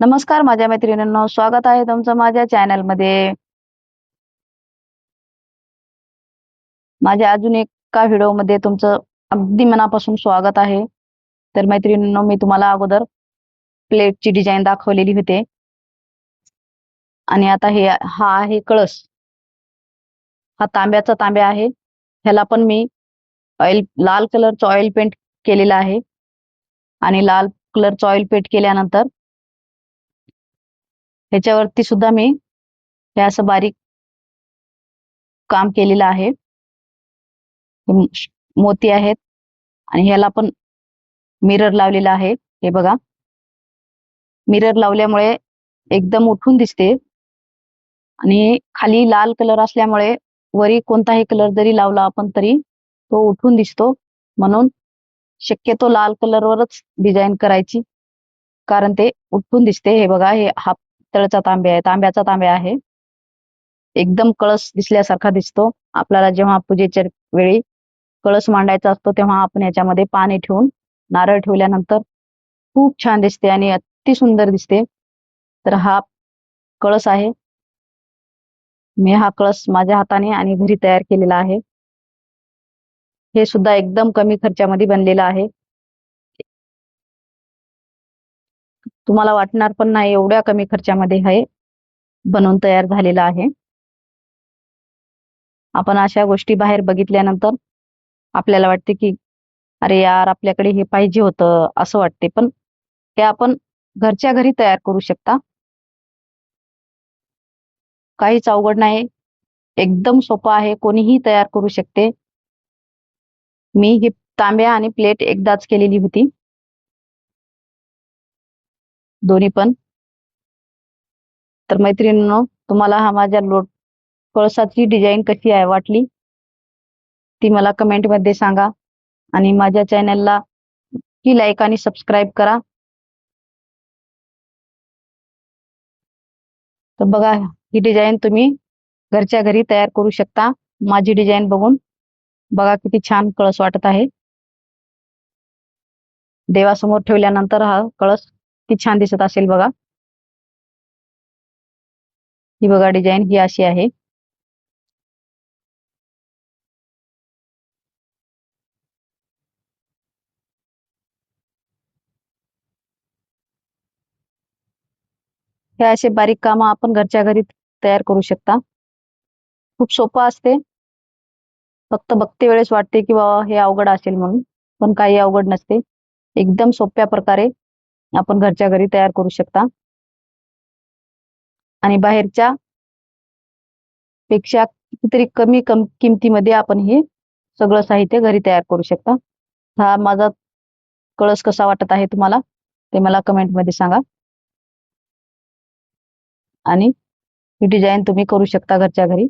नमस्कार माझ्या मैत्रिणींनो, स्वागत आहे तुमचं माझ्या चॅनलमध्ये. माझ्या अजून एका व्हिडिओमध्ये तुमचं अगदी मनापासून स्वागत आहे. तर मैत्रिणींनो, मी तुम्हाला अगोदर प्लेटची डिझाइन दाखवलेली होते आणि आता हा आहे कळस. हा तांब्याचा तांब्या आहे. ह्याला पण मी लाल कलरचं ऑइल पेंट केलेलं आहे आणि लाल कलरचं ऑइल पेंट केल्यानंतर ह्याच्यावरती सुद्धा मी हे असं बारीक काम केलेलं आहे. मोती आहेत आणि ह्याला पण मिरर लावलेला आहे. हे बघा, मिरर लावल्यामुळे एकदम उठून दिसते आणि खाली लाल कलर असल्यामुळे वरी कोणताही कलर जरी लावला आपण तरी तो उठून दिसतो. म्हणून शक्यतो लाल कलरवरच डिझाइन करायची, कारण ते उठून दिसते. हे बघा, हा पितळचा तांब्या आहे, तांब्याचा तांब्या आहे. एकदम कळस दिसल्यासारखा दिसतो. आपल्याला जेव्हा पूजेच्या वेळी कळस मांडायचा असतो तेव्हा आपण याच्यामध्ये पाणी ठेवून नारळ ठेवल्यानंतर खूप छान दिसते आणि अति सुंदर दिसते. तर हा कळस आहे. मी हा कळस माझ्या हाताने आणि घरी तयार केलेला आहे. हे सुद्धा एकदम कमी खर्चामध्ये बनलेलं आहे. तुम्हाला वाटणार पण नाही एवढ्या कमी खर्चामध्ये हे बनवून तयार झालेलं आहे. आपण अशा गोष्टी बाहेर बघितल्यानंतर आपल्याला वाटते की अरे यार, आपल्याकडे हे पाहिजे होतं असं वाटते, पण हे आपण घरच्या घरी तयार करू शकता. काहीच अवघड नाही, एकदम सोपं आहे, कोणीही तयार करू शकते. मी ही तांब्या आणि प्लेट एकदाच केलेली होती, दोन्ही पण. तर मैत्रिणींनो, तुम्हाला हा माझ्या कळसाची डिझाइन कशी आहे वाटली ती मला कमेंटमध्ये सांगा आणि माझ्या चॅनलला की लाईक आणि सबस्क्राईब करा. तर बघा, ही डिझाइन तुम्ही घरच्या घरी तयार करू शकता. माझी डिझाइन बघून बघा किती छान कळस वाटत आहे. देवासमोर ठेवल्यानंतर हा कळस किती छान दिसत असेल बघा. ही बघा, डिझाइन ही अशी आहे. हे असे बारीक काम आपण घरच्या घरी तयार करू शकता. खूप सोपं असते. फक्त बघते वेळेस वाटते की बाबा हे अवघड असेल म्हणून, पण काही अवघड नसते. एकदम सोप्या प्रकारे आपण घरच्या घरी तयार करू शकता आणि बाहेरच्या पेक्षा कितीतरी कमी किमतीमध्ये आपण हे सगळं साहित्य घरी तयार करू शकता. हा माझा कळस कसा वाटत आहे तुम्हाला ते मला कमेंटमध्ये सांगा आणि ही डिझाइन तुम्ही करू शकता घरच्या घरी.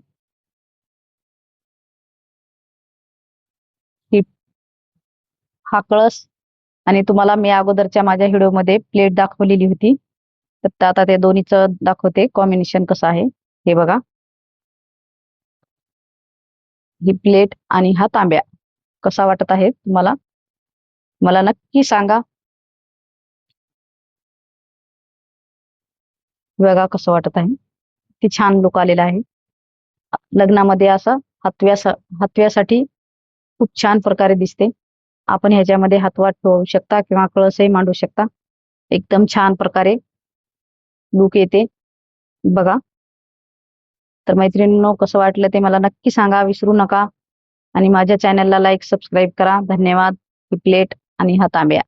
हा कळस आणि तुम्हाला मी अगोदरच्या माझ्या व्हिडिओमध्ये प्लेट दाखवलेली होती, तर आता ते दोन्हीचं दाखवते कॉम्बिनेशन कसं आहे. हे बघा, ही प्लेट आणि हा तांब्या कसा वाटत आहे तुम्हाला मला नक्की सांगा. बघा कसं वाटत आहे, किती छान लुक आलेला आहे. लग्नामध्ये असं हातव्यासाठी खूप छान प्रकारे दिसते. आपण ह्याच्यामध्ये हातवाट ठेवू शकता किंवा कळसही मांडू शकता. एकदम छान प्रकारे लुक येते बघा. तर मैत्रिणींनो, कसं वाटलं ते मला नक्की सांगा, विसरू नका आणि माझ्या चॅनलला लाईक सबस्क्राईब करा. धन्यवाद. ही प्लेट आणि हा तांब्या.